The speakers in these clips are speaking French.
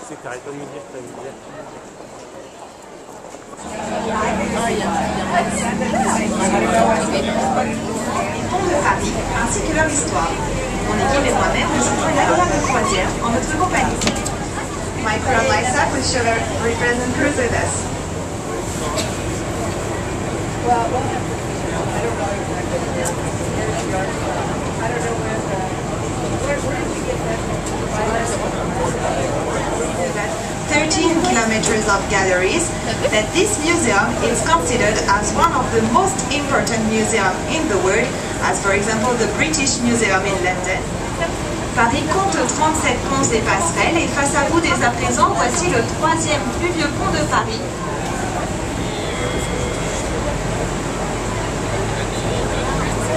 sais que t'arrêtes pas de me dire que t'as une bière. Pont de Paris, ainsi que leur histoire. Mon équipe et moi-même, nous sommes l'agréable croisière en notre compagnie. Michael and myself will show our represent cruise with us. Well, what happened? I don't know exactly. I don't know where did we get that from? 13 kilometers of galleries, that this museum is considered as one of the most important museums in the world, as for example the British Museum in London. Paris compte 37 ponts et passerelles, et face à vous dès à présent, voici le troisième plus vieux pont de Paris.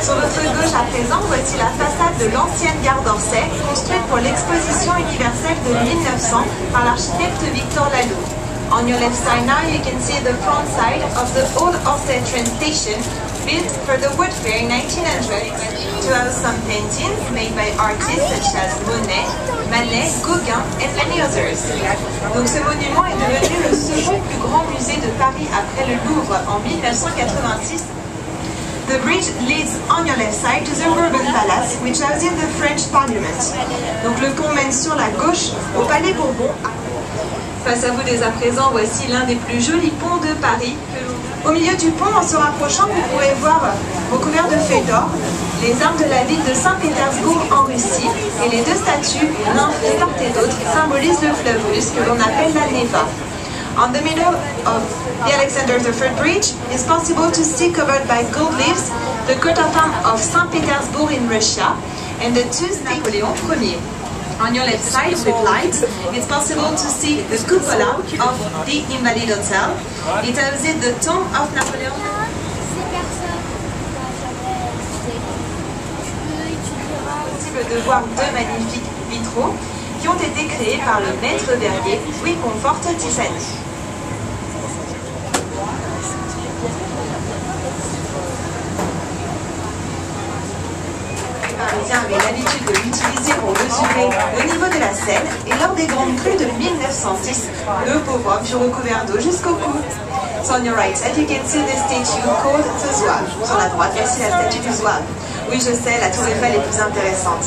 Sur votre gauche à présent, voici la façade de l'ancienne gare d'Orsay, construite pour l'exposition universelle de 1900 par l'architecte Victor Laloux. On your left side now, you can see the front side of the old Orsay train station, built for the Wood Fair in 1900, to have some paintings made by artists such as Monet, Manet, Gauguin, and many others. Donc ce monument est devenu le second plus grand musée de Paris après le Louvre en 1986. The bridge leads on your left side to the Bourbon Palace, which houses the French Parliament. Donc le pont mène sur la gauche au Palais Bourbon. Face à vous dès à présent, voici l'un des plus jolis ponts de Paris. Au milieu du pont, en se rapprochant, vous pourrez voir, recouverts de feuilles d'or, les armes de la ville de Saint-Pétersbourg en Russie, et les deux statues, l'un de part et d'autre, symbolisent le fleuve russe que l'on appelle la Neva. On the middle of the Alexander III Bridge, it's possible to see, covered by gold leaves, the coat of arms of St. Petersburg in Russia and the two Napoleon Ier. On your left side with lights, it's possible to see the cupola of the Invalid Hotel. It houses the tomb of Napoleon. Possible de voir deux magnifiques vitraux qui ont été créés par le maître verrier Louis Comfort Tissani. Les Parisiens avaient l'habitude de l'utiliser pour mesurer le niveau de la Seine, et lors des grandes crues de 1906, le pauvre homme fut recouvert d'eau jusqu'au cou. So on your right side, you can see the statue called the Zouave. Sur la droite, voici la statue du Zouave. Oui, je sais, la tour Eiffel est plus intéressante.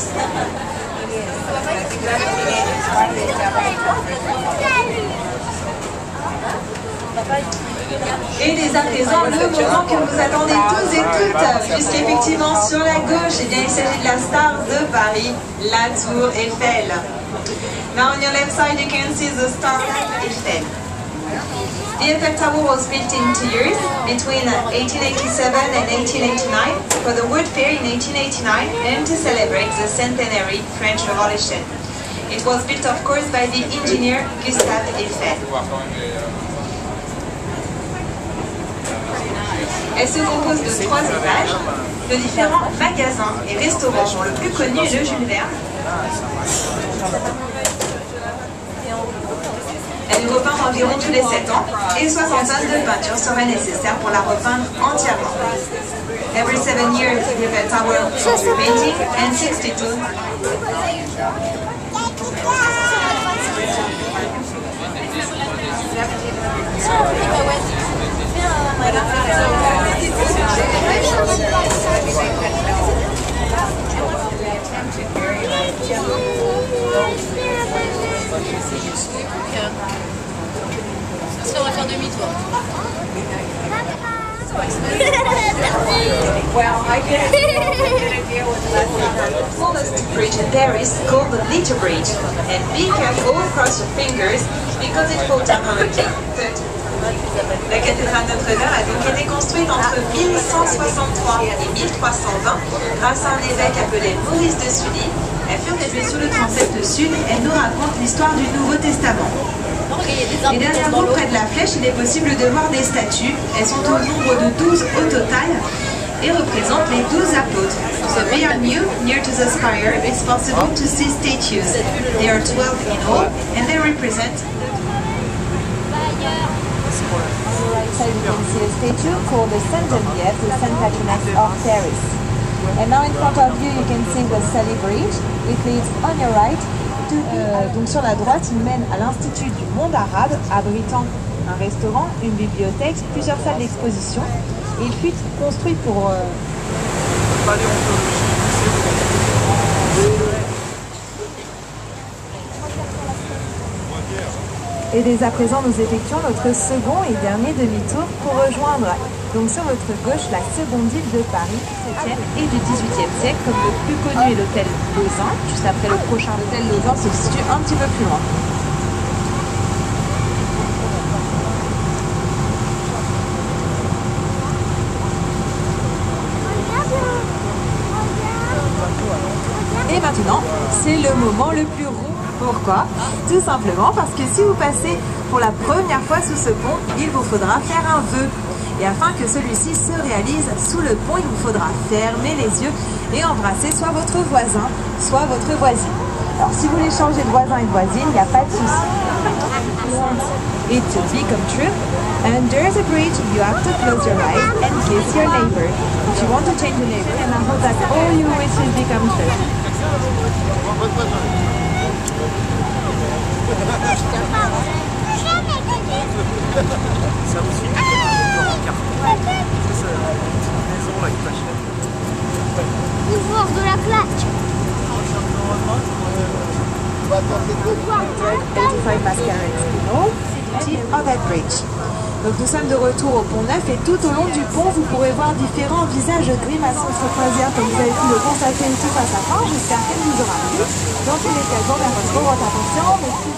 Et dès à présent, le moment que vous attendez tous et toutes, puisqu'effectivement sur la gauche, eh bien, il s'agit de la star de Paris, la tour Eiffel. Now on your left side, you can see the star Eiffel. The Eiffel Tower was built in 2 years, between 1887 and 1889, for the Wood Fair in 1889 and to celebrate the centenary French Revolution. It was built, of course, by the engineer Gustave Eiffel. Elle se compose de 3 étages, de différents magasins et restaurants, dont le plus connu est le Jules Verne. Elle est repeinte environ tous les 7 ans, et 60 tonnes de peinture seraient nécessaires pour la repeindre entièrement. Every 7 years, the Eiffel Tower is repainting, and 62. On va faire demi-tour. Well, I guess deal with The tallest bridge in Paris called the Little Bridge, and be careful, cross your fingers, because it falls down on a cliff. La cathédrale Notre-Dame a donc été construite entre 1163 et 1320 grâce à un évêque appelé Maurice de Sully. Elle fut réduite sous le transept sud. Elle nous raconte l'histoire du Nouveau Testament. Et derrière vous, près de la flèche, il est possible de voir des statues. Elles sont au nombre de 12 au total et représentent les 12 apôtres. So beyond you, near to the spire, it's possible to see statues. There are 12 in all, and they represent. On the right side you can see a statue called the Sainte Geneviève, the Saint Patroness of Paris. And now in front of you you can see the Sally Bridge. It leads on your right Donc sur la droite, il mène à l'Institut du monde arabe, abritant un restaurant, une bibliothèque, plusieurs salles d'exposition. Et il fut construit pour... Et dès à présent, nous effectuons notre second et dernier demi-tour pour rejoindre donc sur votre gauche la seconde ville de Paris, 17e et du 18e siècle, comme le plus connu est l'hôtel Lausanne. Juste après le prochain hôtel Lausanne se situe un petit peu plus loin. Et maintenant, c'est le moment le plus rond. Pourquoi? Tout simplement parce que si vous passez pour la première fois sous ce pont, il vous faudra faire un vœu. Et afin que celui-ci se réalise sous le pont, il vous faudra fermer les yeux et embrasser soit votre voisin, soit votre voisine. Alors si vous voulez changer de voisin et de voisine, il n'y a pas de souci. It will become true. And there's a bridge, you have to close your eyes and kiss your neighbor. If you want to change your neighbor, and I hope that all your wishes become true. Ça aussi, c'est une maison là qui t'achète. Pouvoir de la claque. 85 Mascara City on that bridge. Donc nous sommes de retour au pont Neuf et tout au long du pont, vous pourrez voir différents visages grimaçants se croisière comme vous avez pu le constater ici face à face. J'espère qu'elle vous aura plu. Dans tous les cas, je vous remercie pour votre attention. Merci.